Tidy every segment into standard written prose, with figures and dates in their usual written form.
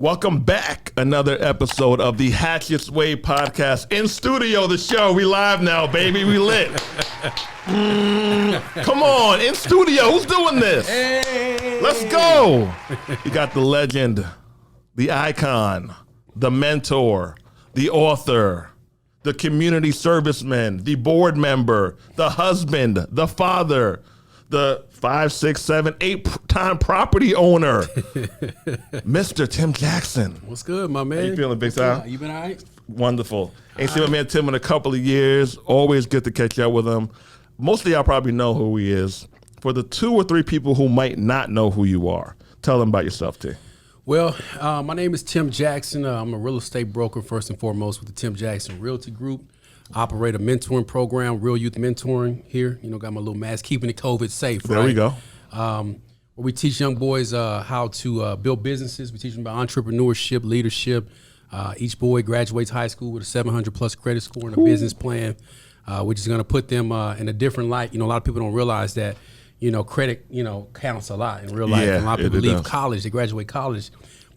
Welcome back. Another episode of the Hatchet's Way podcast. In studio, the show. We live now, baby. We lit. Come on. In studio. Who's doing this? Hey. Let's go. You got the legend, the icon, the mentor, the author, the community serviceman, the board member, the husband, the father, the 5, 6, 7, 8-time property owner, Mr. Tim Jackson. What's good, my man? How you feeling, Big Time? You been all right? Wonderful. Ain't seen my man Tim in a couple of years. Always good to catch up with him. Most of y'all probably know who he is. For the 2 or 3 people who might not know who you are, tell them about yourself, T. Well, my name is Tim Jackson. I'm a real estate broker, first and foremost, with the Tim Jackson Realty Group. Operate a mentoring program, Real Youth Mentoring here. You know, got my little mask, keeping it COVID safe. There we go. Where we teach young boys how to build businesses. We teach them about entrepreneurship, leadership. Each boy graduates high school with a 700 plus credit score and a business plan, which is going to put them in a different light. You know, a lot of people don't realize that, you know, credit, you know, counts a lot in real life. Yeah, and a lot of people leave does. college, they graduate college.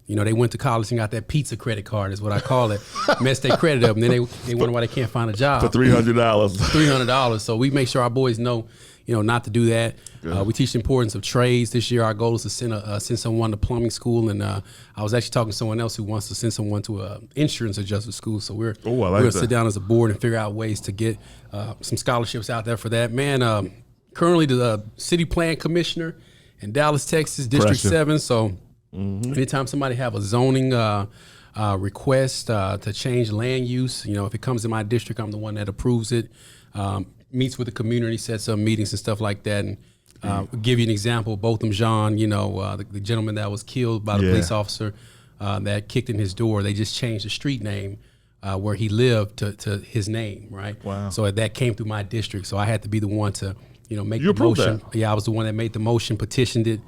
You know, they went to college and got that pizza credit card is what I call it. Messed their credit up, and then they wonder why they can't find a job. For $300. $300. So we make sure our boys know, you know, not to do that. We teach the importance of trades. This year, our goal is to send someone to plumbing school, and I was actually talking to someone else who wants to send someone to an insurance adjustment school. So we're gonna sit down as a board and figure out ways to get some scholarships out there for that. Man, currently the city plan commissioner in Dallas, Texas, District 7. So. Anytime somebody have a zoning request to change land use, you know, if it comes to my district, I'm the one that approves it, meets with the community, sets up meetings and stuff like that. And I'll give you an example. Botham Jean, you know, the gentleman that was killed by the police officer that kicked in his door, they just changed the street name where he lived to his name, right? Wow. So that came through my district. So I had to be the one to, you know, make the motion. That. Yeah, I was the one that made the motion, petitioned it,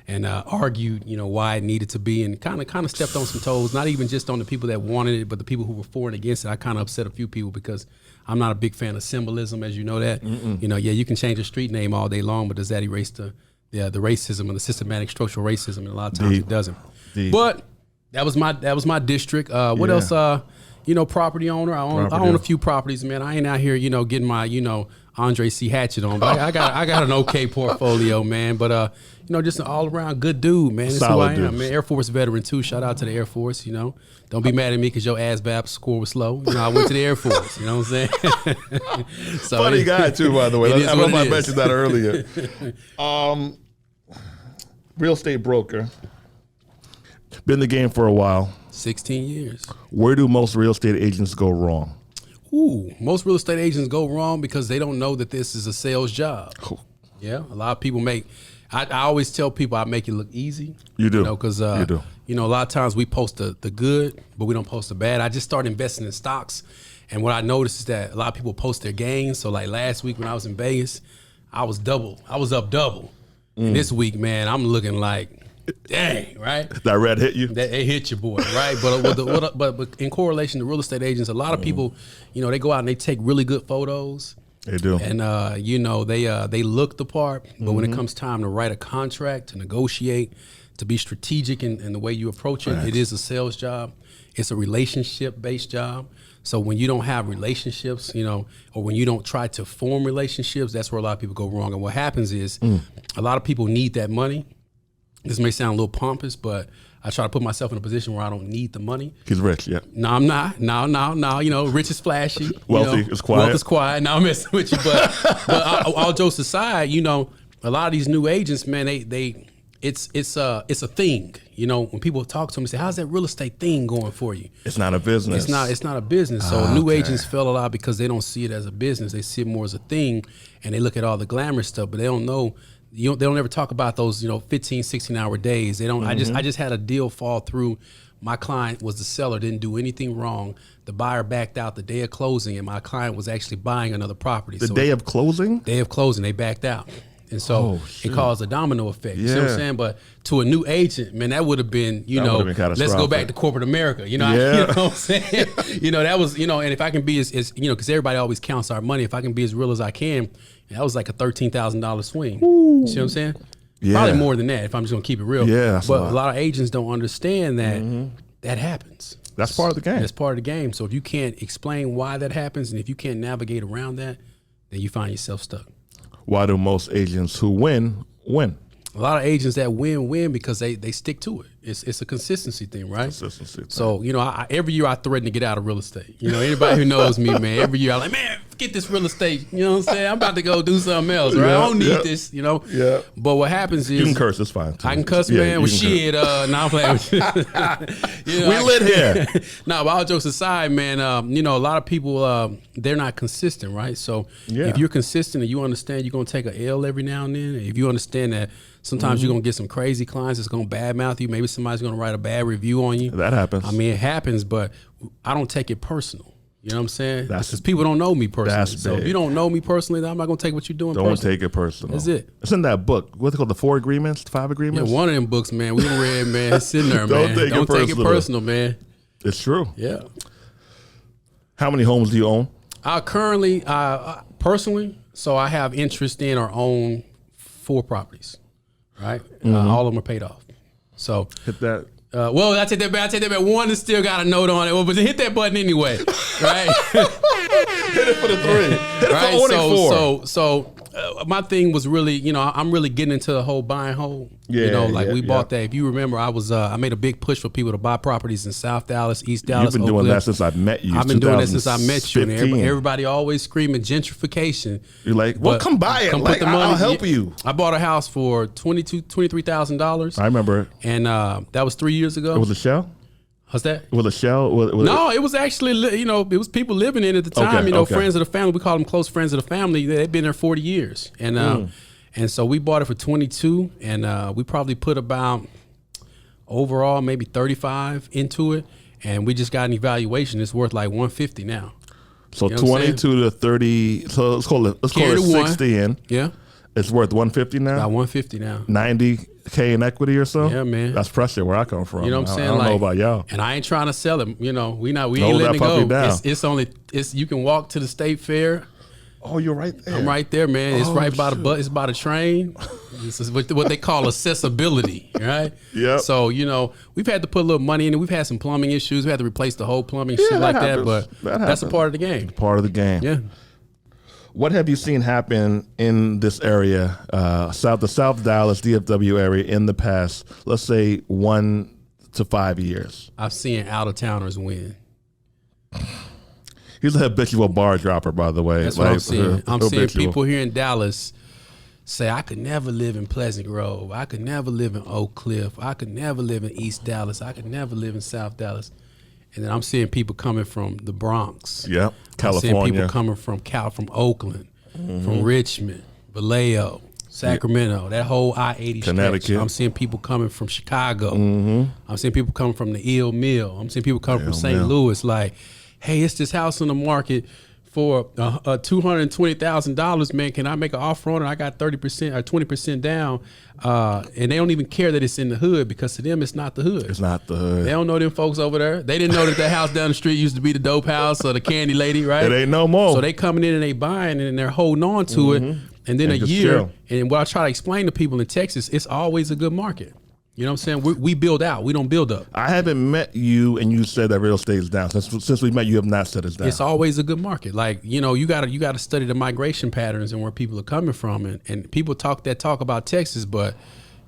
and argued, you know, why it needed to be, and kind of stepped on some toes, not even just on the people that wanted it, but the people who were for and against it. I kind of upset a few people because I'm not a big fan of symbolism, as you know that. You know, yeah, you can change a street name all day long, but does that erase the racism and the systematic structural racism? And a lot of times it doesn't. But that was my district. What else? You know, property owner. I own a few properties, man. I ain't out here, you know, getting my, you know, Andre C. Hatchet on, but I got an okay portfolio, man. But you know, just an all around good dude, man. That's Solid who I am, man. Air Force veteran too. Shout out to the Air Force. You know, don't be mad at me because your ASVAB score was slow. You know, I went to the Air Force. You know what I'm saying? So Funny guy too, by the way. I don't know if I mentioned that earlier. Real estate broker. Been in the game for a while. 16 years. Where do most real estate agents go wrong? Most real estate agents go wrong because they don't know that this is a sales job. Yeah, a lot of people I always tell people I make it look easy. You do. You know, because, you know, a lot of times we post the good, but we don't post the bad. I just started investing in stocks, and what I noticed is that a lot of people post their gains. So like last week when I was in Vegas, I was up double. And this week, man, I'm looking like, dang, right? That red hit you? It hit your boy, right? But in correlation to real estate agents, a lot of people, you know, they go out and they take really good photos. They do. And, you know, they look the part, but when it comes time to write a contract, to negotiate, to be strategic in the way you approach it, it is a sales job. It's a relationship-based job. So when you don't have relationships, you know, or when you don't try to form relationships, that's where a lot of people go wrong. And what happens is a lot of people need that money. This may sound a little pompous, but I try to put myself in a position where I don't need the money. He's rich, yeah. No, I'm not. No. You know, rich is flashy. Wealthy is quiet. Wealth is quiet. Now I'm messing with you, but all jokes aside, you know, a lot of these new agents, man, it's a thing. You know, when people talk to them and say, "How's that real estate thing going for you?" It's not a business. It's not a business. So new agents fail a lot because they don't see it as a business. They see it more as a thing, and they look at all the glamorous stuff, but they don't know. They don't ever talk about those, you know, 15, 16-hour days. They don't. I just had a deal fall through. My client was the seller, didn't do anything wrong. The buyer backed out the day of closing, and my client was actually buying another property. The day of closing? Day of closing, they backed out. And so it caused a domino effect. You see what I'm saying? But to a new agent, man, that would have been, let's go back to corporate America. You know, you know what I'm saying? You know, that was, you know, and if I can be as you know, because everybody always counts our money. If I can be as real as I can, that was like a $13,000 swing. You see what I'm saying? Yeah. Probably more than that if I'm just going to keep it real. Yeah, but a lot of agents don't understand that that happens. That's part of the game. That's part of the game. So if you can't explain why that happens, and if you can't navigate around that, then you find yourself stuck. Why do most agents who win? A lot of agents that win because they stick to it. It's a consistency thing, right? Consistency thing. So, you know, every year I threaten to get out of real estate. You know, anybody who knows me, man, every year I'm like, man, forget this real estate. You know what I'm saying? I'm about to go do something else, right? I don't need this, you know? Yeah. But what happens is... You can curse, it's fine. Too. I can cuss, man. Well, shit. Nah, I'm playing with you. You know, we live here. Nah, but all jokes aside, man, you know, a lot of people, they're not consistent, right? So if you're consistent and you understand you're going to take a L every now and then, if you understand that sometimes you're going to get some crazy clients that's going to badmouth you, maybe somebody's going to write a bad review on you. That happens. I mean, it happens, but I don't take it personal. You know what I'm saying? That's because people don't know me personally. That's so big. if you don't know me personally, then I'm not going to take what you're doing Don't personally. take it personal. That's it. It's in that book. What's it called? The 4 Agreements? 5 Agreements? Yeah, one of them books, man. We read, man. It's in there, man. Don't take it personal, man. It's true. Yeah. How many homes do you own? Currently, personally, so I have interest in or own 4 properties, right? All of them are paid off. So Hit that. well, I take that back. One has still got a note on it. Well, but hit that button anyway, right? Hit it for the 3. Hit it Right. for owning 4. So my thing was really, you know, I'm really getting into the whole buying whole. Yeah, you know, like yeah, we bought that. If you remember, I made a big push for people to buy properties in South Dallas, East Dallas. You've been doing that since I met you. I've been doing that since I met you. And everybody always screaming gentrification. You're like, well, come buy it. Like, I'll help you. I bought a house for $23,000. I remember it. And that was 3 years ago. It was a shell? What's that? Was a shell? No, it was actually, you know, it was people living in it at the time. Okay, you know, okay. friends of the family. We call them close friends of the family. They've been there 40 years. And so we bought it for 22, and we probably put about overall maybe 35 into it, and we just got an evaluation. It's worth like 150 now. So You know what I'm 22 to 30. So let's call it Carry to 60 in. Yeah, It's worth 150 now. about 150 now. 90K in equity or so. Yeah, man. That's pressure where I come from. You know what I'm saying? I don't know about y'all. And I ain't trying to sell it. You know, we ain't Hold letting that it puppy go. down. It's you can walk to the state fair. Oh, you're right there. I'm right there, man. It's right by the bus. It's by the train. This is what they call accessibility, right? Yeah. So, you know, we've had to put a little money in it. We've had some plumbing issues. We had to replace the whole plumbing, shit like happens. that. But that's a happens. part of the game. Part of the game. Yeah. What have you seen happen in this area, the South Dallas, DFW area in the past, let's say 1 to 5 years? I've seen out-of-towners win. He's a habitual bar dropper, by the way. That's what I'm seeing. I'm seeing people here in Dallas say, I could never live in Pleasant Grove. I could never live in Oak Cliff. I could never live in East Dallas. I could never live in South Dallas. And then I'm seeing people coming from the Bronx. Yeah, California. I'm seeing people coming from Oakland, from Richmond, Vallejo, Sacramento, that whole I-80 Connecticut. stretch. I'm seeing people coming from Chicago. I'm seeing people coming from the Eel Mill. I'm seeing people coming from St. Louis. Like, hey, it's this house on the market for $220,000, man. Can I make an offer on it? I got 30% or 20% down. And they don't even care that it's in the hood, because to them, it's not the hood. It's not the hood. They don't know them folks over there. They didn't know that house down the street used to be the dope house or the candy lady, right? It ain't no more. So they coming in and they buying and they're holding on to it. And then And a just year, chill. and what I try to explain to people in Texas, it's always a good market. You know what I'm saying? We build out. We don't build up. I haven't met you, and you said that real estate is down. Since we met, you have not said it's down. It's always a good market. Like, you know, you gotta study the migration patterns and where people are coming from. And people talk about Texas, but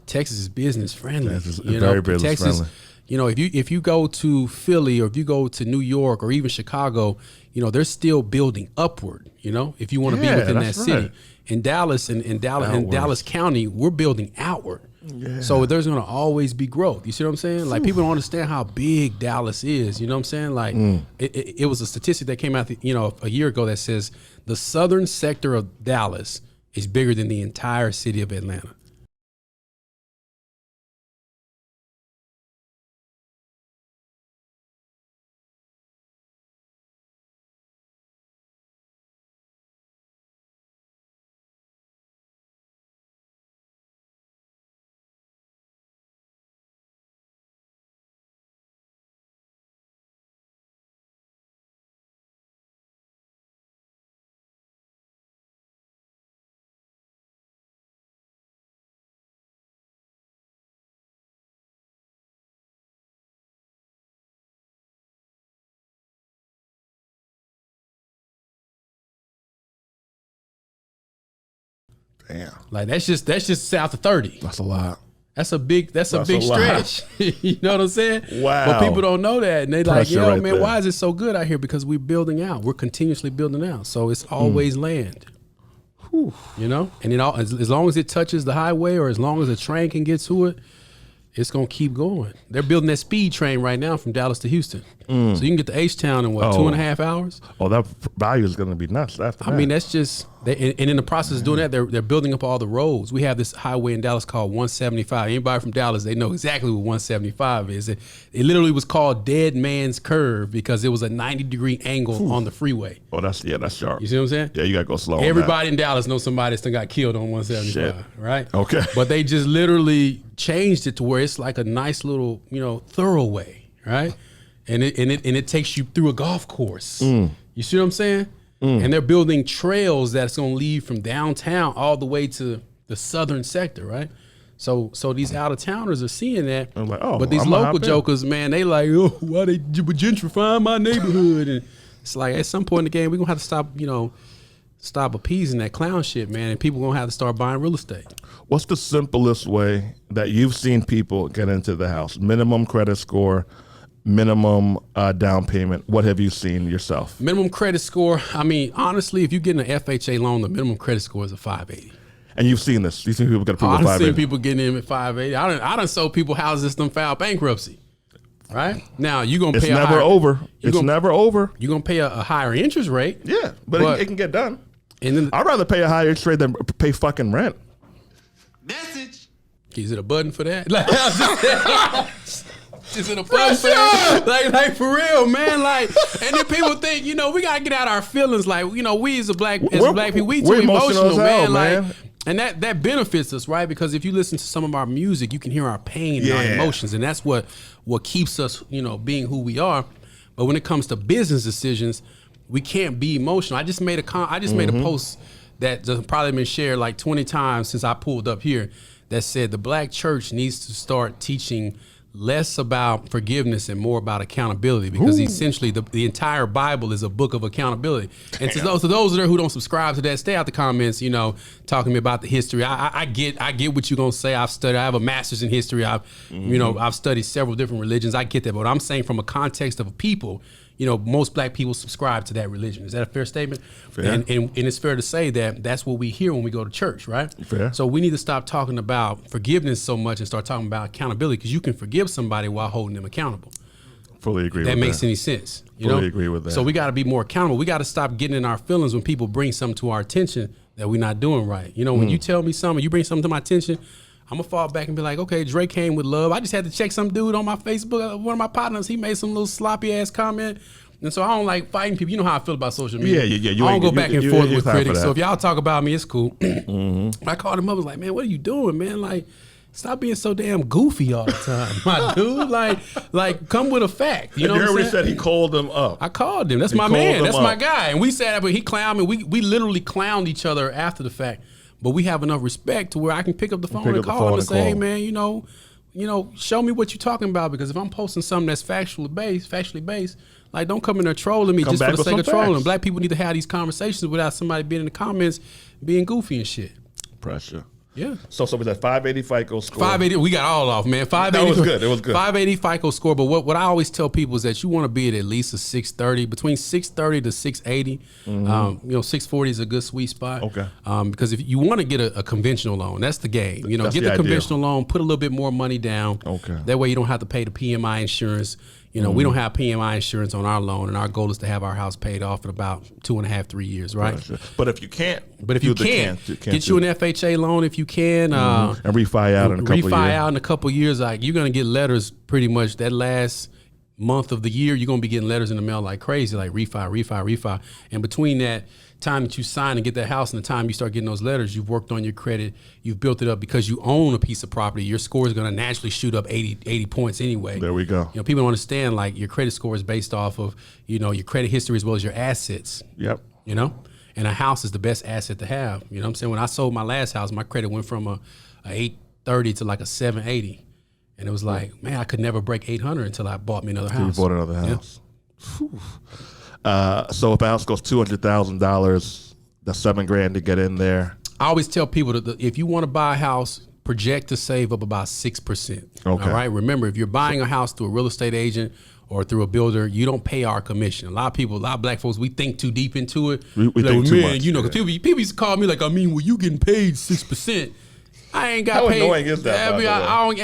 Texas is business friendly. Texas is you very know, business Texas, friendly. You know, if you go to Philly or if you go to New York or even Chicago, you know, they're still building upward. You know, if you want to be within that that's city. right. In Dallas and Dallas County, we're building outward. Yeah. So there's going to always be growth. You see what I'm saying? Like, people don't understand how big Dallas is. You know what I'm saying? Like, it was a statistic that came out, a year ago that says the southern sector of Dallas is bigger than the entire city of Atlanta. Damn. Like that's just south of 30. That's a lot. That's a big stretch. You know what I'm saying? Wow. But people don't know that. And they like, Pressure yo, right man, there. why is it so good out here? Because we're building out. We're continuously building out. So it's always land. Whew. You know? And it all, as long as it touches the highway or as long as a train can get to it, it's going to keep going. They're building that speed train right now from Dallas to Houston. So you can get to H-Town in, 2.5 hours? Oh, that value is going to be nuts after that. I mean, that's just, and in the process of doing that, they're building up all the roads. We have this highway in Dallas called 175. Anybody from Dallas, they know exactly what 175 is. It literally was called Dead Man's Curve because it was a 90-degree angle on the freeway. Oh, that's sharp. You see what I'm saying? Yeah, you got to go slow. Everybody in Dallas knows somebody that got killed on 175, Shit. right? Okay. But they just literally changed it to where it's like a nice little, thoroughway, right? And it takes you through a golf course. You see what I'm saying? And they're building trails that's going to lead from downtown all the way to the southern sector, right? So these out of towners are seeing that. I'm like, oh, but these I'm gonna local hop in. jokers, man, they like, oh, why they gentrifying my neighborhood? And it's like at some point in the game, we're gonna have to stop appeasing that clown shit, man, and people gonna have to start buying real estate. What's the simplest way that you've seen people get into the house? Minimum credit score, minimum down payment. What have you seen yourself? Minimum credit score. I mean, honestly, if you're getting an FHA loan, the minimum credit score is a 580. And you've seen this. You've seen people get approved at I've 580. seen people getting in at 580. I done sold people houses that file bankruptcy. Right now, you're gonna It's pay. never over. It's gonna- never over. You're gonna pay a higher interest rate. Yeah, but it can get done. And then, I'd rather pay a higher interest rate than pay fucking rent. Message. is it a button for that? Like, is it a button for that? Like for real, man. Like, and then people think, we gotta get out our feelings. Like, we as black people, we too we're emotional emotional, as hell, man. man. Like, and that benefits us, right? Because if you listen to some of our music, you can hear our pain and our Yeah. emotions, and that's what keeps us, being who we are. But when it comes to business decisions, we can't be emotional. I just made a post that has probably been shared like 20 times since I pulled up here that said the black church needs to start teaching less about forgiveness and more about accountability, because essentially the entire Bible is a book of accountability. And to those there who don't subscribe to that, stay out the comments, talking to me about the history. I get what you're gonna say. I have a master's in history. I've studied several different religions. I get that, but I'm saying from a context of a people, most black people subscribe to that religion. Is that a fair statement? Fair. And it's fair to say that that's what we hear when we go to church, right? Fair. So we need to stop talking about forgiveness so much and start talking about accountability, because you can forgive somebody while holding them accountable. Fully agree That with makes that. any sense. Fully agree with that. So we got to be more accountable. We got to stop getting in our feelings when people bring something to our attention that we're not doing right. When you tell me something, you bring something to my attention, I'm going to fall back and be like, okay, Drake came with love. I just had to check some dude on my Facebook. One of my partners, he made some little sloppy ass comment. And so I don't like fighting people. You know how I feel about social media. Yeah. I don't go back and forth with time for critics. that. So if y'all talk about me, it's cool. I called him up. I was like, man, what are you doing, man? Like, stop being so damn goofy all the time, my dude. Like, come with a fact. You know what I'm already saying? said he called him up. I called him. That's He my called man. him That's up. my guy. And we sat up and he clowned me. We literally clowned each other after the fact. But we have enough respect to where I can pick up the phone and call him and say, hey, man, show me what you're talking about. Because if I'm posting something that's factually based, like, don't come in there trolling me Come just for back the with sake of some trolling. facts. Black people need to have these conversations without somebody being in the comments being goofy and shit. Pressure. Yeah. So we said 580 FICO score. 580, we got all off, man. 580. That was good. It was good. 580 FICO score. But what I always tell people is that you want to be at least a 630, between 630 to 680. 640 is a good sweet spot. Okay. Because if you want to get a conventional loan, that's the game. That's Get the the ideal. conventional loan, put a little bit more money down. Okay. That way you don't have to pay the PMI insurance. We don't have PMI insurance on our loan, and our goal is to have our house paid off in about 2.5, 3 years, right? Pressure. But if you can't, But if you can, get you an FHA loan if you can. and refi out in a couple of years. Refi out in a couple of years, like you're gonna get letters pretty much that last month of the year. You're gonna be getting letters in the mail like crazy, like refi. And between that time that you sign and get that house and the time you start getting those letters, you've worked on your credit, you've built it up because you own a piece of property. Your score is gonna naturally shoot up 80 points anyway. There we go. People don't understand, like, your credit score is based off of your credit history as well as your assets. Yep. And a house is the best asset to have. You know what I'm saying? When I sold my last house, my credit went from a 830 to like a 780. And it was like, man, I could never break 800 until I bought me another house. You bought another house. So if a house goes $200,000, that's $7,000 to get in there. I always tell people that if you want to buy a house, project to save up about 6%. Okay. All right. Remember, if you're buying a house through a real estate agent or through a builder, you don't pay our commission. A lot of black folks, we think too deep into it. We like, think too much. You know, because people used to call me like, well, you getting paid 6%. I ain't got paid. How annoying is that?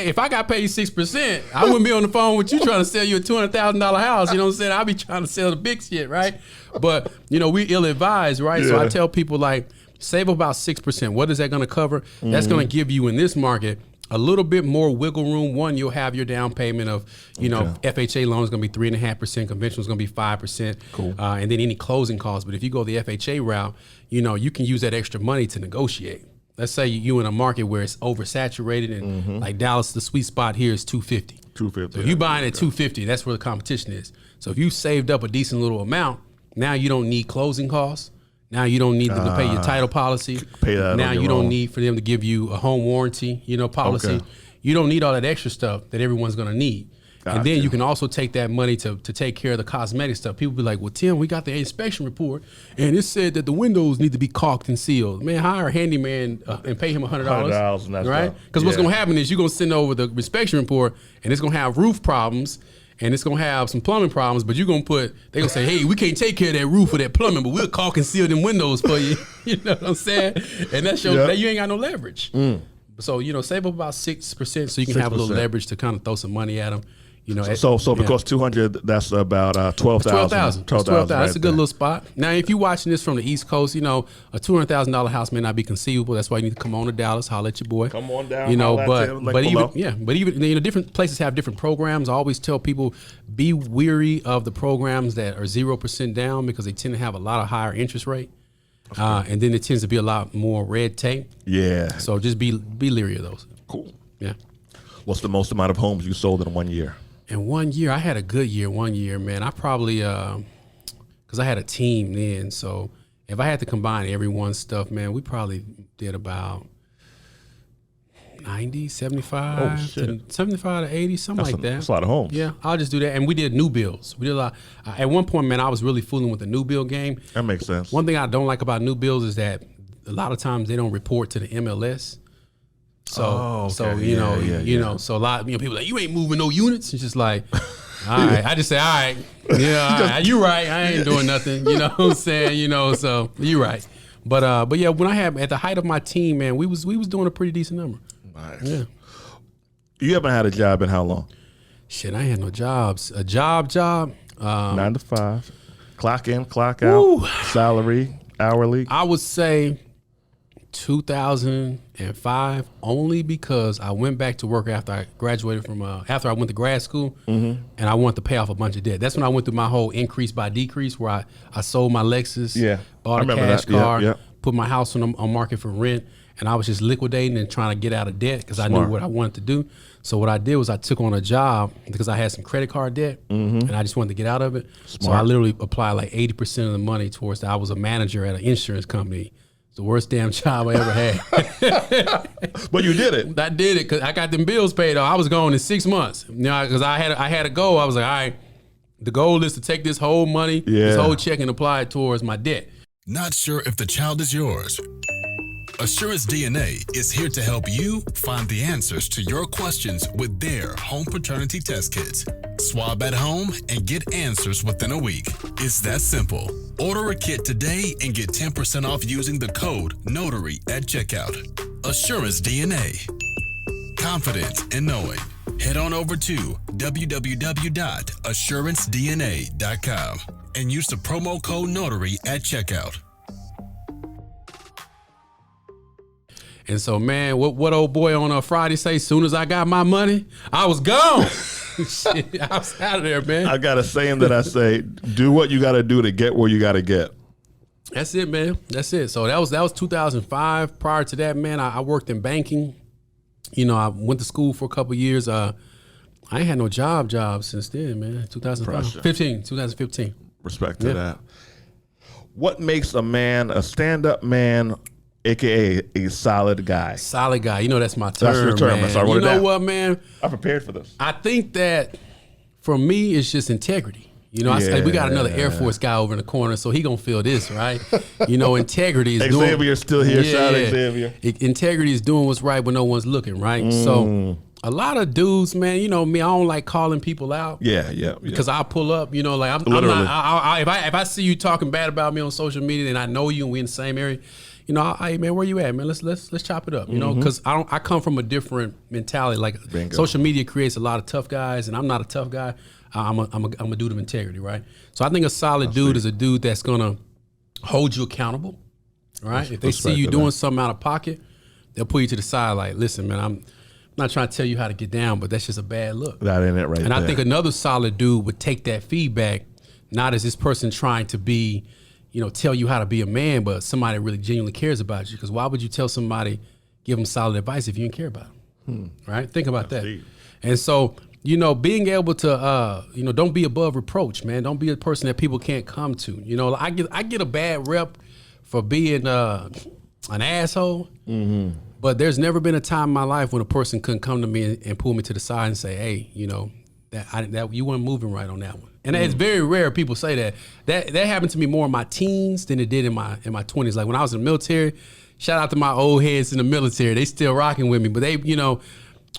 If I got paid 6%, I wouldn't be on the phone with you trying to sell you a $200,000 house. You know what I'm saying? I'd be trying to sell the big shit, right? But we ill advised, right? So I tell people like, save about 6%. What is that going to cover? That's going to give you in this market a little bit more wiggle room. One, you'll have your down payment of, FHA loan is going to be 3.5%, conventional is going to be 5%, cool. And then any closing costs. But if you go the FHA route, you can use that extra money to negotiate. Let's say you in a market where it's oversaturated and like Dallas, the sweet spot here is 250. 250. So if you buying at 250, that's where the competition is. So if you saved up a decent little amount, now you don't need closing costs. Now you don't need them to pay your title policy. Pay that now you don't own. need for them to give you a home warranty, policy. Okay. You don't need all that extra stuff that everyone's going to need. Gotcha. And then you can also take that money to take care of the cosmetic stuff. People be like, well, Tim, we got the inspection report, and it said that the windows need to be caulked and sealed. Man, hire a handyman and pay him $100. $100 right? Because what's going to happen is you're going to send over the inspection report, and it's going to have roof problems, and it's going to have some plumbing problems, but they're going to say, hey, we can't take care of that roof or that plumbing, but we'll caulk and seal them windows for you. You know what I'm saying? And that shows that you ain't got no leverage. So, save up about 6% so you can have a little leverage to kind of throw some money at them. So because 200, that's about 12,000. 12,000. That's a good little spot. Now, if you're watching this from the East Coast, a $200,000 house may not be conceivable. That's why you need to come on to Dallas, holler at your boy. Come on down. But even different places have different programs. I always tell people be weary of the programs that are 0% down because they tend to have a lot of higher interest rate, and then it tends to be a lot more red tape. Yeah. So just be leery of those. Cool. Yeah. What's the most amount of homes you sold in 1 year? In 1 year, I had a good year. 1 year, man. I probably, because I had a team then. So if I had to combine everyone's stuff, man, we probably did about 90, 75, 75 to 80, something like that. That's a lot of homes. Yeah, I'll just do that. And we did new builds. We did a lot. At one point, man, I was really fooling with the new build game. That makes sense. One thing I don't like about new builds is that a lot of times they don't report to the MLS. So so a lot people like, you ain't moving no units. It's just like, all right. I just say, all right, you right. I ain't doing nothing. You know what I'm saying? So you right. But yeah, when I had at the height of my team, man, we was doing a pretty decent number. Nice. Yeah. You haven't had a job in how long? Shit, I ain't had no jobs. A job. 9 to 5. Clock in, clock out. Salary, hourly. I would say 2005, only because I went back to work after I graduated from after I went to grad school, and I wanted to pay off a bunch of debt. That's when I went through my whole increase by decrease, where I sold my Lexus, bought a cash car, put my house on market for rent, and I was just liquidating and trying to get out of debt because I knew what I wanted to do. So what I did was I took on a job because I had some credit card debt, and I just wanted to get out of it. So I literally applied like 80% of the money towards that. I was a manager at an insurance company. The worst damn job I ever had. But you did it. I did it because I got them bills paid off. I was gone in 6 months. Because I had a goal. I was like, all right, the goal is to take this whole money, this whole check, and apply it towards my debt. Not sure if the child is yours? Assurance DNA is here to help you find the answers to your questions with their home paternity test kits. Swab at home and get answers within a week. It's that simple. Order a kit today and get 10% off using the code NOTARY at checkout. Assurance DNA. Confidence in knowing. Head on over to www.assurancedna.com and use the promo code NOTARY at checkout. And so, man, what old boy on a Friday say? Soon as I got my money, I was gone. Shit, I was out of there, man. I got a saying that I say, do what you got to do to get where you got to get. That's it, man. That's it. So that was 2005. Prior to that, man, I worked in banking. I went to school for a couple of years. I ain't had no job since then, man. 2015. Respect to that. What makes a man a stand-up man, AKA a solid guy? Solid guy. That's my term. That's your term. Man. So I wrote it down. What, man? I prepared for this. I think that for me, it's just integrity. You know, I say we got another Air Force guy over in the corner, so he gonna feel this, right? You know, integrity is Xavier's still here. Shout out Xavier. Integrity is doing what's right when no one's looking, right? So a lot of dudes, man, you know me, I don't like calling people out. Yeah. Because I'll pull up, you know, like I'm not. If I see you talking bad about me on social media and I know you and we in the same area, you know, hey man, where you at, man? Let's chop it up, you know, because I come from a different mentality. Like social media creates a lot of tough guys, and I'm not a tough guy. I'm a dude of integrity, right? So I think a solid dude is a dude that's gonna hold you accountable, right? If they see you doing something out of pocket, they'll pull you to the side. Like, listen, man, I'm not trying to tell you how to get down, but that's just a bad look. That ain't it right And there. I think another solid dude would take that feedback, not as this person trying to be, you know, tell you how to be a man, but somebody that really genuinely cares about you. Because why would you tell somebody, give them solid advice if you didn't care about them, right? Think about that. deep. And so, you know, being able to, you know, don't be above reproach, man. Don't be a person that people can't come to. You know, I get a bad rep for being an asshole, but there's never been a time in my life when a person couldn't come to me and pull me to the side and say, hey, you know, that you weren't moving right on that one. And it's very rare people say that. That happened to me more in my teens than it did in my 20s. Like when I was in the military, shout out to my old heads in the military. They still rocking with me, but they, you know,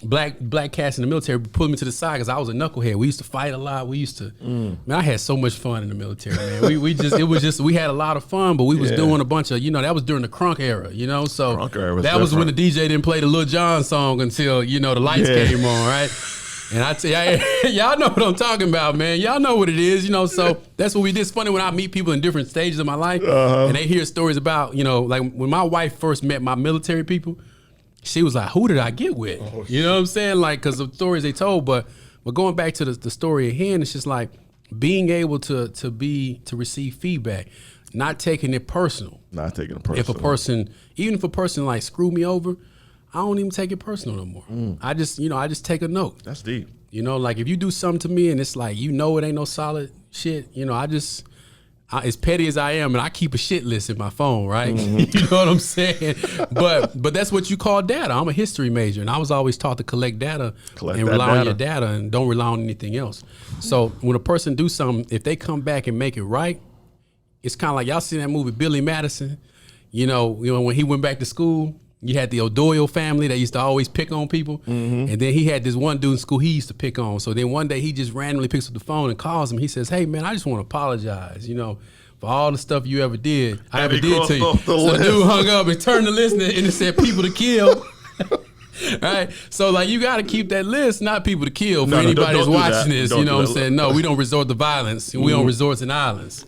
black cats in the military pulled me to the side because I was a knucklehead. We used to fight a lot. We used to, man, I had so much fun in the military, man. We had a lot of fun, but we was doing a bunch of, you know, that was during the crunk era, you know? So that was when the DJ didn't play the Lil Jon song until, you know, the lights came on, right? And I tell y'all know what I'm talking about, man. Y'all know what it is, you know. So that's what we did. It's funny when I meet people in different stages of my life and they hear stories about, you know, like when my wife first met my military people, she was like, who did I get with? You know what I'm saying? Like, because of the stories they told. But going back to the story at hand, it's just like being able to receive feedback, not taking it personal. Not taking it personal. Even if a person like screwed me over, I don't even take it personal no more. I just take a note. That's deep. You know, like if you do something to me and it's like, you know, it ain't no solid shit, you know, as petty as I am, and I keep a shit list in my phone, right? You know what I'm saying? But that's what you call data. I'm a history major, and I was always taught to collect data and rely on your data and don't rely on anything else. So when a person do something, if they come back and make it right, it's kind of like y'all seen that movie Billy Madison. You know when he went back to school, you had the O'Doyle family that used to always pick on people. And then he had this one dude in school he used to pick on. So then one day he just randomly picks up the phone and calls him. He says, hey, man, I just want to apologize, you know, for all the stuff you ever did. I ever did to you. So the dude hung up and turned the list and it said people to kill. Right? So, like, you got to keep that list, not people to kill for anybody that's watching this. You know what I'm saying? No, we don't resort to violence. We don't resort to violence.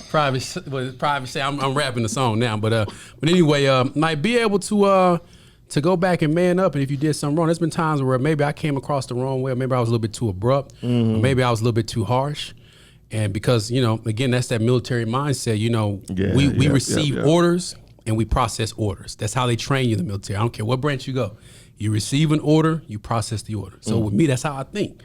Private say I'm rapping the song now, but anyway, might be able to go back and man up. And if you did something wrong, there's been times where maybe I came across the wrong way, or maybe I was a little bit too abrupt, or maybe I was a little bit too harsh. And because, you know, again, that's that military mindset. You know, we receive orders and we process orders. That's how they train you in the military. I don't care what branch you go. You receive an order, you process the order. So with me, that's how I think.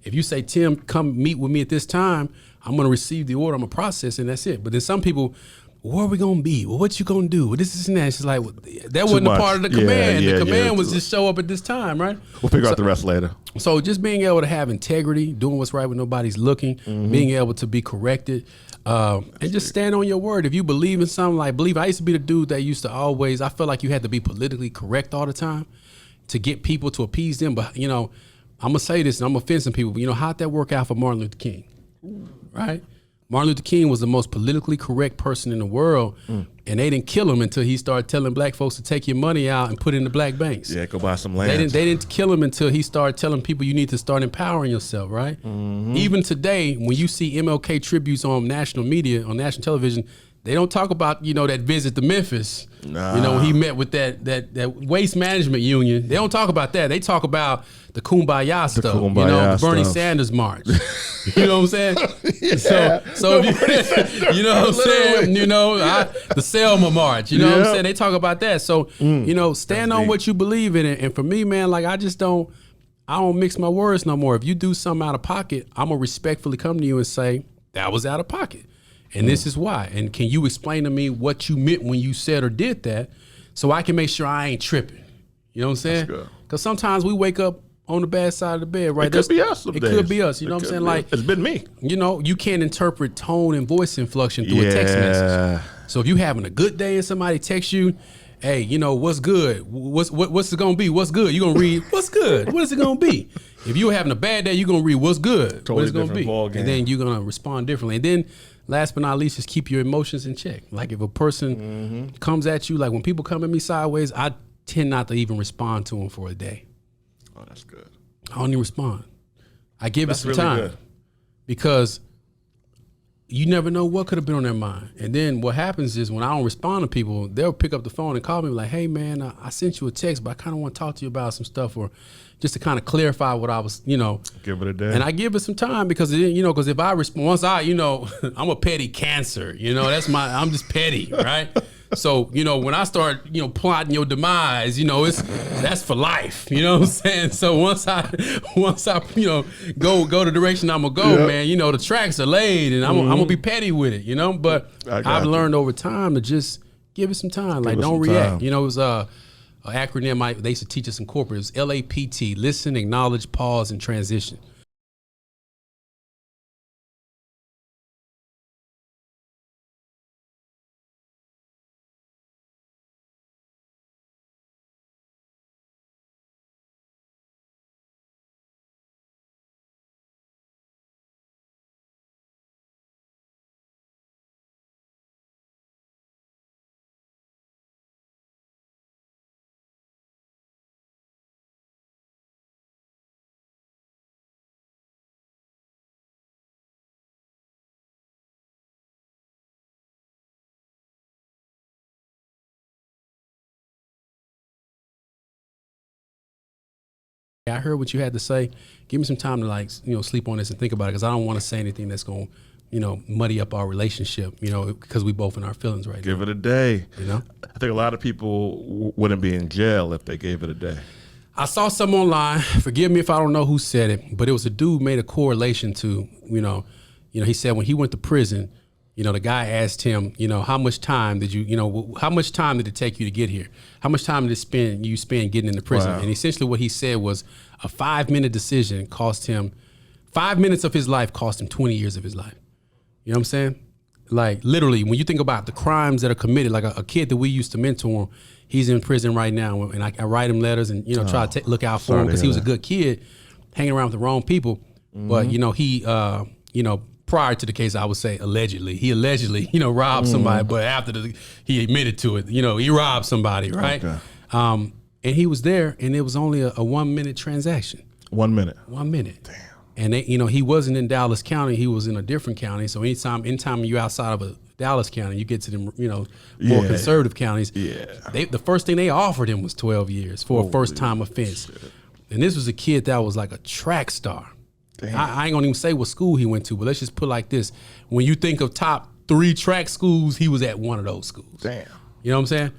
If you say, Tim, come meet with me at this time, I'm going to receive the order, I'm going to process, and that's it. But then some people, where are we going to be? Well, what you going to do? Well, this and that. It's like, well, that wasn't a part of the command. The command was just show up at this time, right? We'll figure out the rest later. So just being able to have integrity, doing what's right when nobody's looking, being able to be corrected, and just stand on your word. If you believe in something, I used to be the dude that used to always, I felt like you had to be politically correct all the time to get people to appease them. But, you know, I'm going to say this and I'm going to offend some people, but, you know, how'd that work out for Martin Luther King? Right? Martin Luther King was the most politically correct person in the world, and they didn't kill him until he started telling black folks to take your money out and put it in the black banks. Yeah, go buy some land. They didn't kill him until he started telling people you need to start empowering yourself, right? Even today, when you see MLK tributes on national media, on national television, they don't talk about, you know, that visit to Memphis. Nah. You know, when he met with that waste management union. They don't talk about that. They talk about the Kumbaya stuff. You know, the Bernie Sanders march. You know what I'm saying? So if you know what I'm saying? You know, the Selma march. You know what I'm saying? They talk about that. So, you know, stand on what you believe in. And for me, man, like I don't mix my words no more. If you do something out of pocket, I'm going to respectfully come to you and say, that was out of pocket. And this is why. And can you explain to me what you meant when you said or did that so I can make sure I ain't tripping? You know what I'm saying? Because sometimes we wake up on the bad side of the bed, right? It could be us. It could be us. You know what I'm saying? Like, it's been me. you know, you can't interpret tone and voice inflection through a text message. So if you having a good day and somebody texts you, hey, you know, what's good? What's it gonna be? What's good? You're gonna read what's good. What is it gonna be? If you're having a bad day, you're gonna read what's good. Totally what it's gonna be. ball game. And then you're gonna respond differently. And then last but not least, just keep your emotions in check. Like if a person comes at you, like when people come at me sideways, I tend not to even respond to them for a day. Oh, that's good. I don't even respond. I give it some really time good. because you never know what could have been on their mind. And then what happens is when I don't respond to people, they'll pick up the phone and call me like, hey man, I sent you a text, but I kind of want to talk to you about some stuff, or just to kind of clarify what I was, you know. Give it a day. And I give it some time because, you know, because if I respond, once I, you know, I'm a petty Cancer, you know, I'm just petty, right? So, you know, when I start, you know, plotting your demise, you know, that's for life. You know what I'm saying? So once I, you know, go the direction I'm gonna go, man, you know, the tracks are laid, and I'm gonna be petty with it, you know. But I've learned over time to just give it some time. Like, don't react. Time. You know, it was an acronym they used to teach us in corporate. It was LAPT: listen, acknowledge, pause, and transition. I heard what you had to say. Give me some time to, like, you know, sleep on this and think about it, because I don't want to say anything that's going to, you know, muddy up our relationship, you know, because we both in our feelings right now. Give it a day. You know? I think a lot of people wouldn't be in jail if they gave it a day. I saw something online. Forgive me if I don't know who said it, but it was a dude made a correlation to, you know, he said when he went to prison, you know, the guy asked him, you know, how much time did how much time did it take you to get here? How much time did you spend getting into prison? Wow. And essentially what he said was a 5-minute decision cost him, 5 minutes of his life cost him 20 years of his life. You know what I'm saying? Like, literally, when you think about the crimes that are committed, like a kid that we used to mentor, he's in prison right now, and I write him letters and, you know, try to look out for him, because he was a good kid hanging around with the wrong people. But, you know, he, you know, prior to the case, I would say he allegedly, you know, robbed somebody, but after he admitted to it, you know, he robbed somebody, right? Okay. And he was there, and it was only a 1-minute transaction. 1 minute. 1 minute. Damn. And they, you know, he wasn't in Dallas County; he was in a different county. So anytime you're outside of a Dallas County, you get to them, you know, more conservative counties. Yeah. The first thing they offered him was 12 years for a first-time offense. Shit. And this was a kid that was like a track star. I ain't gonna even say what school he went to, but let's just put it like this. When you think of top 3 track schools, he was at one of those schools. Damn. You know what I'm saying?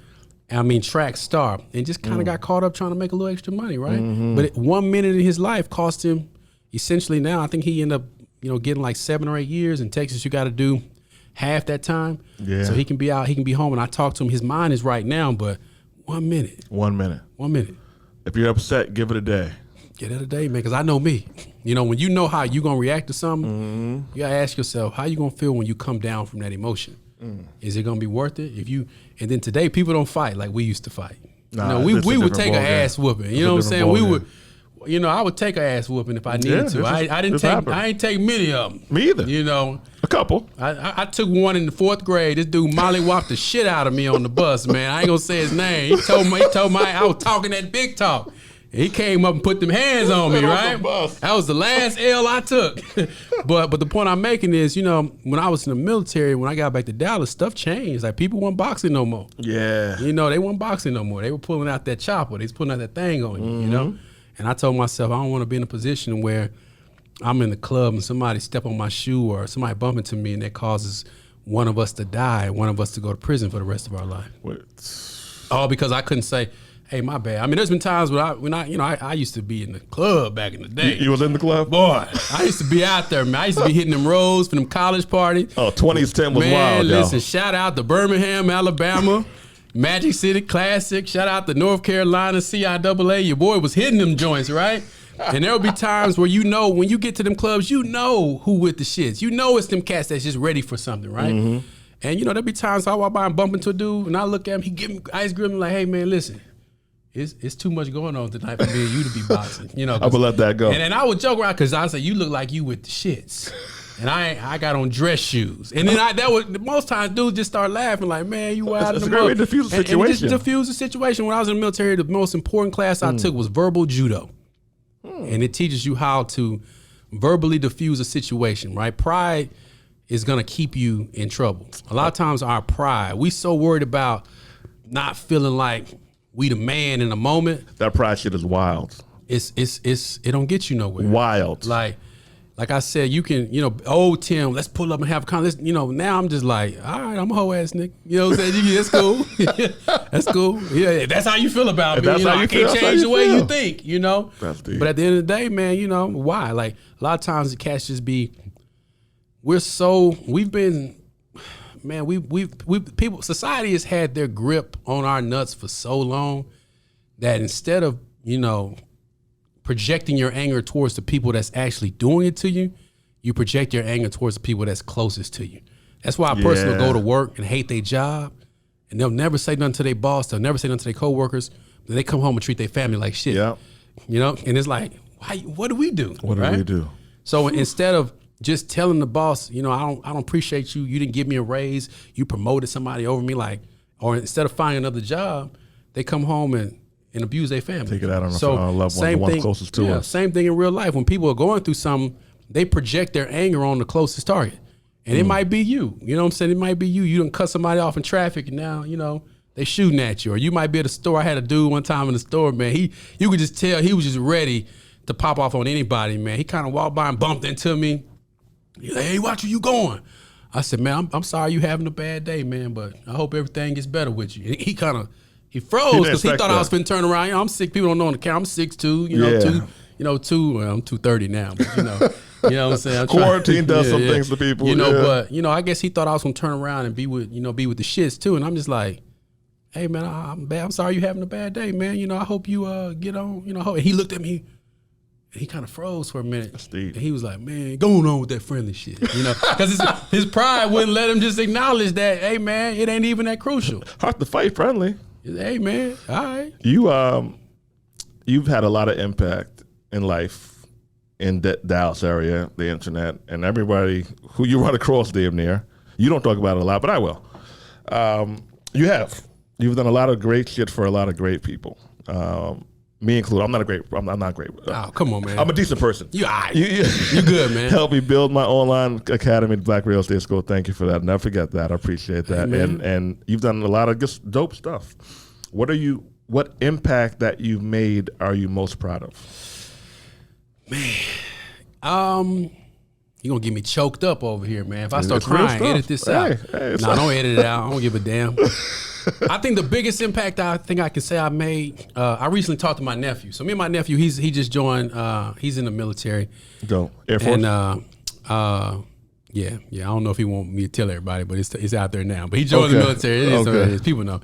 I mean, track star. And just kind of got caught up trying to make a little extra money, right? But 1 minute in his life cost him, essentially now, I think he ended up, you know, getting like 7 or 8 years. In Texas, you got to do half that time. Yeah. So he can be out, he can be home. And I talked to him, his mind is right now, but 1 minute. 1 minute. 1 minute. If you're upset, give it a day. Get it a day, man, because I know me. You know, when you know how you gonna react to something, you gotta ask yourself, how you gonna feel when you come down from that emotion? Is it gonna be worth it? And then today, people don't fight like we used to fight. Nah, you know, we would take an ass whooping. You know what I'm saying? We would, you know, I would take an ass whooping if I needed to. I ain't take many of them. Me either. You know, a couple. I took one in the 4th grade. This dude mollywopped the shit out of me on the bus, man. I ain't gonna say his name. He told me I was talking that big talk. He came up and put them hands on me, right? That was the last L I took. But the point I'm making is, you know, when I was in the military, when I got back to Dallas, stuff changed. Like, people weren't boxing no more. Yeah. You know, they weren't boxing no more. They were pulling out that chopper. They was pulling out that thing on you, you know? And I told myself, I don't want to be in a position where I'm in the club and somebody step on my shoe or somebody bump into me and that causes one of us to die, one of us to go to prison for the rest of our life. All because I couldn't say, hey, my bad. I mean, there's been times when I used to be in the club back in the day. You was in the club? Boy, I used to be out there, man. I used to be hitting them roads for them college parties. Oh, 2010 was wild, man, listen, shout out to Birmingham, Alabama, Magic City Classic. Shout out to North Carolina, CIAA. Your boy was hitting them joints, right? And there'll be times where when you get to them clubs, who with the shits. It's them cats that's just ready for something, right? Mm-hmm. And there'll be times I walk by and bump into a dude, and I look at him, he give me ice cream, like, hey man, listen. It's too much going on tonight for me and you to be boxing. I'm gonna let that go. And I would joke around because I say, you look like you with the shits. And I got on dress shoes. And then most times dudes just start laughing like, man, you out in the mud. It's a great diffuse situation. And it just diffused the situation. When I was in the military, the most important class I took was verbal judo. And it teaches you how to verbally diffuse a situation, right? Pride is gonna keep you in trouble. A lot of times our pride, we so worried about not feeling like we the man in the moment. That pride shit is wild. It don't get you nowhere. Wild. Like I said, you can, old Tim, let's pull up and have a conversation. Now I'm just like, all right, I'm a hoe ass nigga. You know what I'm saying? That's cool. That's cool. Yeah, that's how you feel about me. That's how you I can't feel. change the way you think, That's deep. But at the end of the day, man, why? Like a lot of times the cats just be, we've been, man, people, society has had their grip on our nuts for so long that instead of, projecting your anger towards the people that's actually doing it to you, you project your anger towards the people that's closest to you. That's why a person will go to work and hate their job, and they'll never say nothing to their boss, they'll never say nothing to their coworkers, but they come home and treat their family like shit. Yeah. And it's like, what do we do? What do we do? So instead of just telling the boss, I don't appreciate you, you didn't give me a raise, you promoted somebody over me, or instead of finding another job, they come home and abuse their family. Take it out on our loved ones, the ones closest to us. Same thing in real life. When people are going through something, they project their anger on the closest target. And it might be you. You know what I'm saying? It might be you. You done cut somebody off in traffic and now, they shooting at you. Or you might be at a store. I had a dude one time in the store, man. You could just tell he was just ready to pop off on anybody, man. He kind of walked by and bumped into me. He's like, hey, watch where you going? I said, man, I'm sorry you having a bad day, man, but I hope everything gets better with you. And he froze because he thought I was finna turn around. I'm sick. People don't know on the camera. I'm 6'2", I'm 230 now. But you know what I'm saying? Quarantine does some things to people. But I guess he thought I was gonna turn around and be with the shits too. And I'm just like, hey man, I'm bad. I'm sorry you having a bad day, man. I hope you get on. And he looked at me. He kind of froze for a minute. And he was like, man, going on with that friendly shit. Because his pride wouldn't let him just acknowledge that, hey man, it ain't even that crucial. Hard to fight friendly. Hey man, all right. You've had a lot of impact in life in the Dallas area, the internet, and everybody who you run across damn near. You don't talk about it a lot, but I will. You've done a lot of great shit for a lot of great people. Me included. I'm not great. Oh, come on, man. I'm a decent person. You good, man. Help me build my online academy, Black Real Estate School. Thank you for that. Never forget that. I appreciate that. Hey, and you've done a lot of just dope stuff. What impact that you've made are you most proud of? Man, you're gonna get me choked up over here, man. If I start crying, edit this out. Nah, don't edit it out. I don't give a damn. I think the biggest impact I think I can say I made, I recently talked to my nephew. So me and my nephew, he just joined, he's in the military. Go. Air Force? And yeah, I don't know if he want me to tell everybody, but it's out there now. But he joined the military. It is what it is. People know.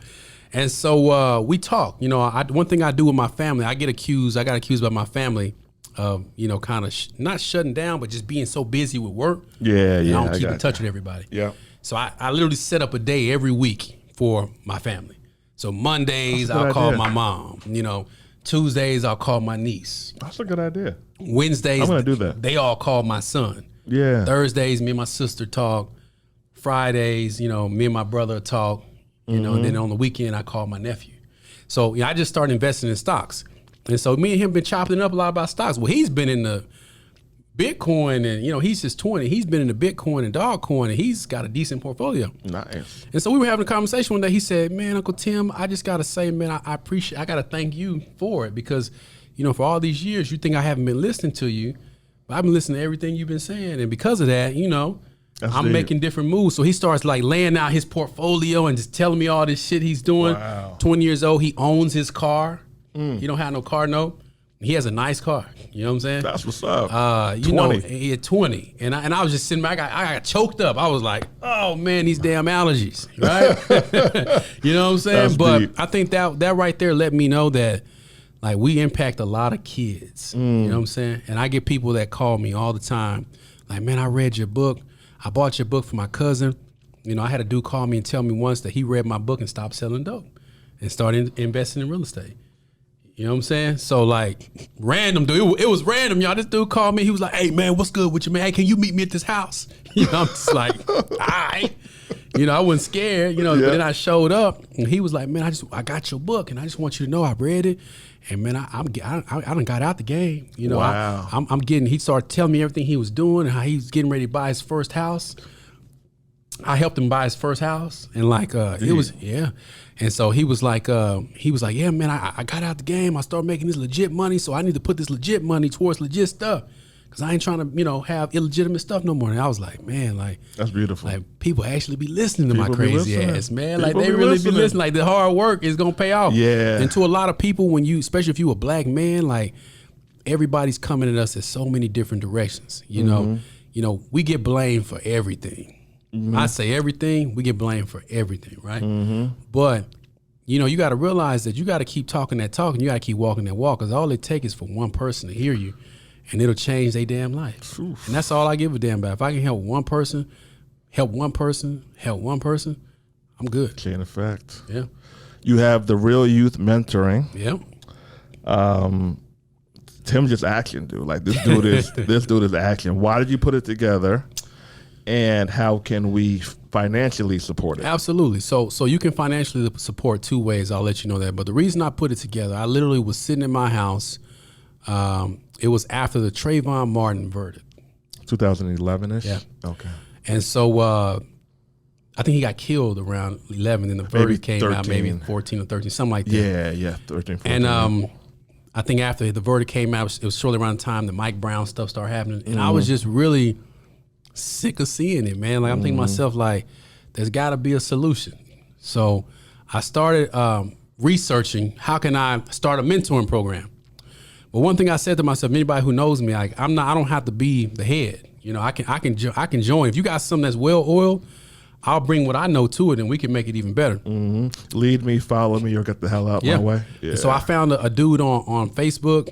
And so we talk. One thing I do with my family, I got accused by my family of, kind of not shutting down, but just being so busy with work. Yeah. I don't keep in touch with everybody. Yeah. So I literally set up a day every week for my family. So Mondays I'll call my mom. Tuesdays I'll call my niece. That's a good idea. Wednesdays I'm gonna do that. They all call my son. Yeah. Thursdays me and my sister talk. Fridays, me and my brother talk. And then on the weekend I call my nephew. So I just started investing in stocks. And so me and him been chopping it up a lot about stocks. Well, he's been in the Bitcoin and, he's just 20. He's been in the Bitcoin and Dogcoin and he's got a decent portfolio. Nice. And so we were having a conversation one day. He said, man, Uncle Tim, I just got to say, man, I got to thank you for it because, for all these years, you think I haven't been listening to you, but I've been listening to everything you've been saying. And because of that, I'm making different moves. So he starts laying out his portfolio and just telling me all this shit he's doing. Wow. 20 years old. He owns his car. He don't have no car note. He has a nice car. You know what I'm saying? That's what's up. 20. He had 20. And I was just sitting back. I got choked up. I was like, oh, man, these damn allergies. Right? You know what I'm saying? That's but deep. I think that right there let me know that, like we impact a lot of kids. You know what I'm saying? And I get people that call me all the time, like, man, I read your book. I bought your book for my cousin. You know, I had a dude call me and tell me once that he read my book and stopped selling dope and started investing in real estate. You know what I'm saying? So like random, dude. It was random, y'all. This dude called me. He was like, hey, man, what's good with you, man? Hey, can you meet me at this house? You know, I'm just like, all right. You know, I wasn't scared, you know, but then I showed up and he was like, man, I got your book and I just want you to know I read it. And man, I done got out the game. You know, wow. he started telling me everything he was doing and how he was getting ready to buy his first house. I helped him buy his first house and like, it was, And so he was like, yeah, man, I got out the game. I started making this legit money. So I need to put this legit money towards legit stuff. Cause I ain't trying to, you know, have illegitimate stuff no more. And I was like, man, like, that's beautiful. Like people actually be listening to my crazy ass, man. People like they really be listening. Like the hard work is gonna pay off. Yeah. And to a lot of people, when you, especially if you a black man, like everybody's coming at us in so many different directions. You know, we get blamed for everything. I say everything, we get blamed for everything, right? But you know, you got to realize that you got to keep talking that talk and you got to keep walking that walk, because all it takes is for one person to hear you and it'll change their damn life. Oof. And that's all I give a damn about. If I can help one person, I'm good. Chain effect. Yeah. You have the Real Youth Mentoring. Yep. Tim just action, dude. Like this dude is action. Why did you put it together? And how can we financially support it? Absolutely. So you can financially support two ways. I'll let you know that. But the reason I put it together, I literally was sitting in my house. It was after the Trayvon Martin verdict. 2011-ish? Yeah. Okay. And so I think he got killed around 11 and the verdict came 13. out maybe 14 or 13, something like that. Yeah, 13, 14. And I think after the verdict came out, it was shortly around the time that Mike Brown stuff started happening. And I was just really sick of seeing it, man. Like I'm thinking to myself, like, there's got to be a solution. So I started researching how can I start a mentoring program. But one thing I said to myself, anybody who knows me, like I don't have to be the head. You know, I can join. If you got something that's well oiled, I'll bring what I know to it, and we can make it even better. Lead me, follow me, or get the hell out my way. Yeah. So I found a dude on Facebook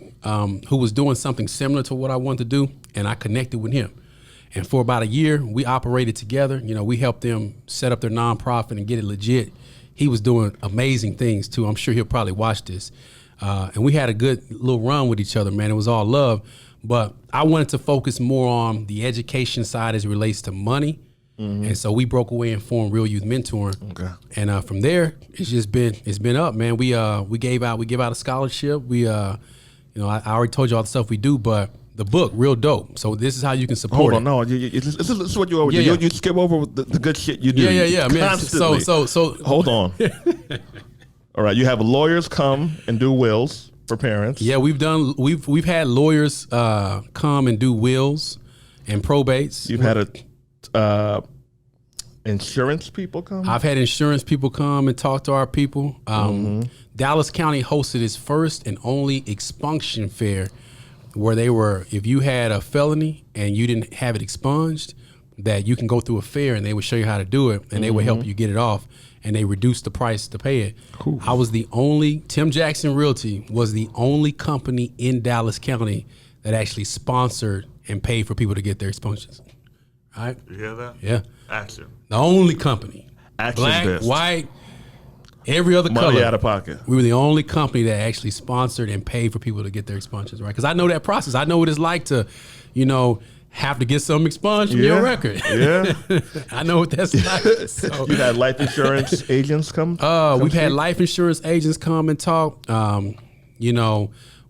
who was doing something similar to what I wanted to do, and I connected with him. And for about a year, we operated together. You know, we helped them set up their nonprofit and get it legit. He was doing amazing things too. I'm sure he'll probably watch this. And we had a good little run with each other, man. It was all love. But I wanted to focus more on the education side as it relates to money. And so we broke away and formed Real Youth Mentoring. Okay. And from there, it's been up, man. We give out a scholarship. I already told you all the stuff we do, but the book, real dope. So this is how you can support it. No, this is what you always do. You skip over the good shit you do. Yeah, man. Constantly. So hold on. All right, you have lawyers come and do wills for parents. Yeah, we've had lawyers come and do wills and probates. You've had insurance people come? I've had insurance people come and talk to our people. Dallas County hosted its first and only expunction fair, where if you had a felony and you didn't have it expunged, that you can go through a fair and they would show you how to do it and they would help you get it off, and they reduced the price to pay it. Cool. Tim Jackson Realty was the only company in Dallas County that actually sponsored and paid for people to get their expunctions. All right? You hear that? Yeah. Action. The only company. Action Black, best. White, every other color. Money out of pocket. We were the only company that actually sponsored and paid for people to get their expunsions, right? Because I know that process. I know what it's like to, have to get something expunged from your record. Yeah. I know what that's like. So, you had life insurance agents come? We've had life insurance agents come and talk.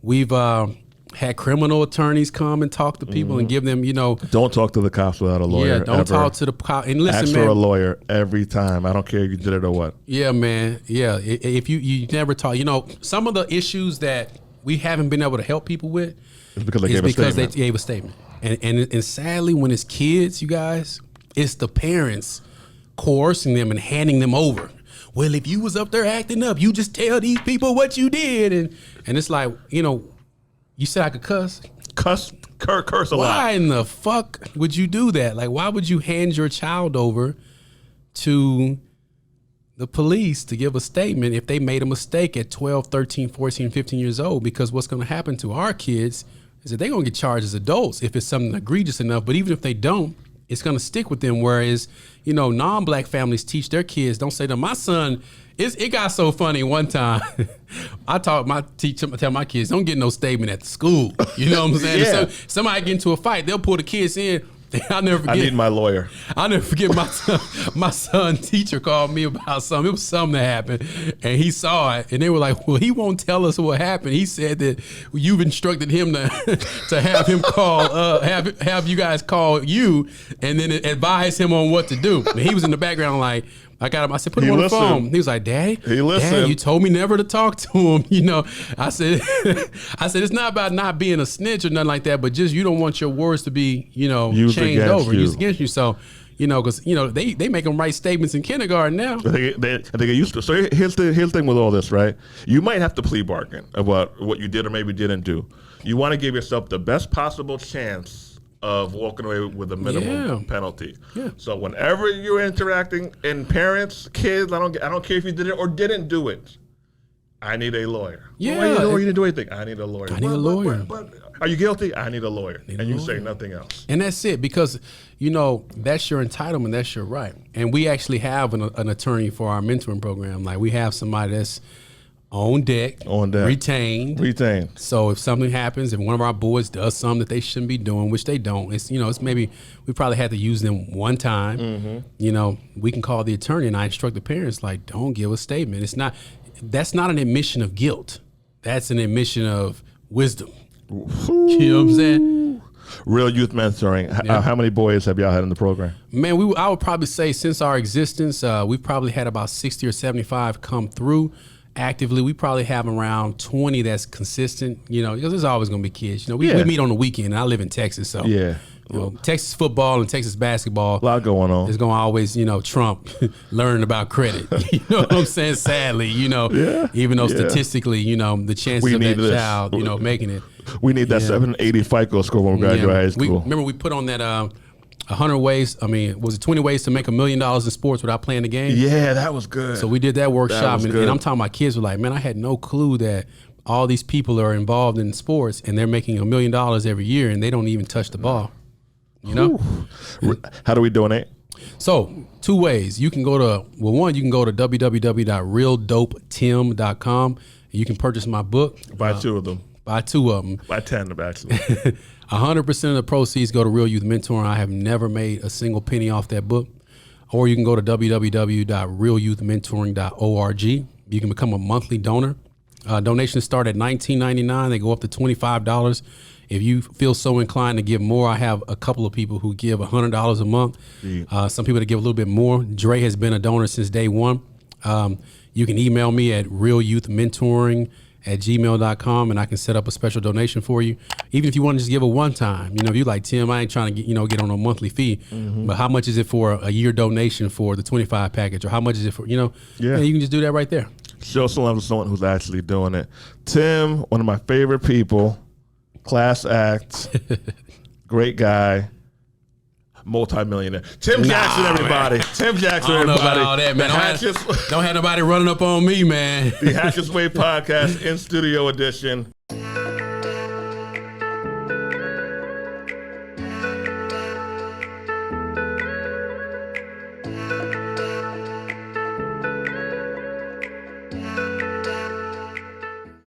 We've had criminal attorneys come and talk to people and give them, Don't talk to the cops without a lawyer. Yeah, don't talk to the cops. And listen, ask man, for a lawyer every time. I don't care if you did it or what. Yeah, man. Yeah, if you never talk, some of the issues that we haven't been able to help people with it's because they gave a statement. And sadly, when it's kids, you guys, it's the parents coercing them and handing them over. Well, if you was up there acting up, you just tell these people what you did. And it's like, you said I could cuss? Curse a lot. Why in the fuck would you do that? Like, why would you hand your child over to the police to give a statement if they made a mistake at 12, 13, 14, 15 years old, because what's going to happen to our kids is that they're going to get charged as adults if it's something egregious enough. But even if they don't, it's going to stick with them. Whereas, non-black families teach their kids, don't say to them, my son, it got so funny one time. I tell my kids, don't get no statement at the school. You know what I'm saying? Yeah. So, somebody get into a fight, they'll pull the kids in. I'll never forget. I need my lawyer. I'll never forget my son's teacher called me about something. It was something that happened, and he saw it, and they were like, "Well, he won't tell us what happened. He said that you've instructed him to have him call, have you guys call you, and then advise him on what to do." And he was in the background like. I got him. I said, put him on the phone. He was like, Daddy, you told me never to talk to him. I said, it's not about not being a snitch or nothing like that, but just you don't want your words to be, used changed over, used against you. So, because they make them write statements in kindergarten now. They get used to. So here's the thing with all this, right? You might have to plea bargain about what you did or maybe didn't do. You want to give yourself the best possible chance of walking away with a minimum penalty. Yeah. So whenever you're interacting, and parents, kids, I don't care if you did it or didn't do it. I need a lawyer. Yeah. You didn't do anything. I need a lawyer. I need a lawyer. But are you guilty? I need a lawyer. And you say nothing else. And that's it, because that's your entitlement. That's your right. And we actually have an attorney for our mentoring program. Like we have somebody that's on deck, retained. So if something happens, if one of our boys does something that they shouldn't be doing, which they don't, it's maybe we probably had to use them one time. Mm-hmm. We can call the attorney, and I instruct the parents like, don't give a statement. That's not an admission of guilt. That's an admission of wisdom. Ooh. You know what I'm saying? Real youth mentoring. How many boys have y'all had in the program? Man, I would probably say since our existence, we've probably had about 60 or 75 come through. Actively, we probably have around 20 that's consistent, because there's always going to be kids. We meet on the weekend, and I live in Texas, so Texas football and Texas basketball. A lot going on. Is going to always, trump learning about credit. You know what I'm saying? Sadly, even though statistically, the chances of that child, making it. We need that 780 FICO score when we graduate high school. Remember we put on that 100 ways, was it 20 ways to make $1 million in sports without playing the game? Yeah, that was good. So we did that workshop, and I'm talking about kids were like, man, I had no clue that all these people are involved in sports and they're making $1 million every year and they don't even touch the ball. How do we donate? So 2 ways. You can go to, one, you can go to www.realdopetim.com. You can purchase my book. Buy 2 of them. Buy 2 of them. Buy 10 of them, actually. 100% of the proceeds go to Real Youth Mentoring. I have never made a single penny off that book. Or you can go to www.realyouthmentoring.org. You can become a monthly donor. Donations start at $19.99. They go up to $25. If you feel so inclined to give more, I have a couple of people who give $100 a month. Some people that give a little bit more. Dre has been a donor since day one. You can email me at realyouthmentoring@gmail.com, and I can set up a special donation for you. Even if you want to just give a one time, if you like, Tim, I ain't trying to get on a monthly fee, but how much is it for a year donation for the 25 package, or how much is it for, and you can just do that right there. Show some love to someone who's actually doing it. Tim, one of my favorite people, class act, great guy, multi-millionaire. Tim Jackson, everybody. Man. Tim Jackson, everybody. I don't know about all that, man. Don't have nobody running up on me, man. The Hatchet's Way podcast in studio edition.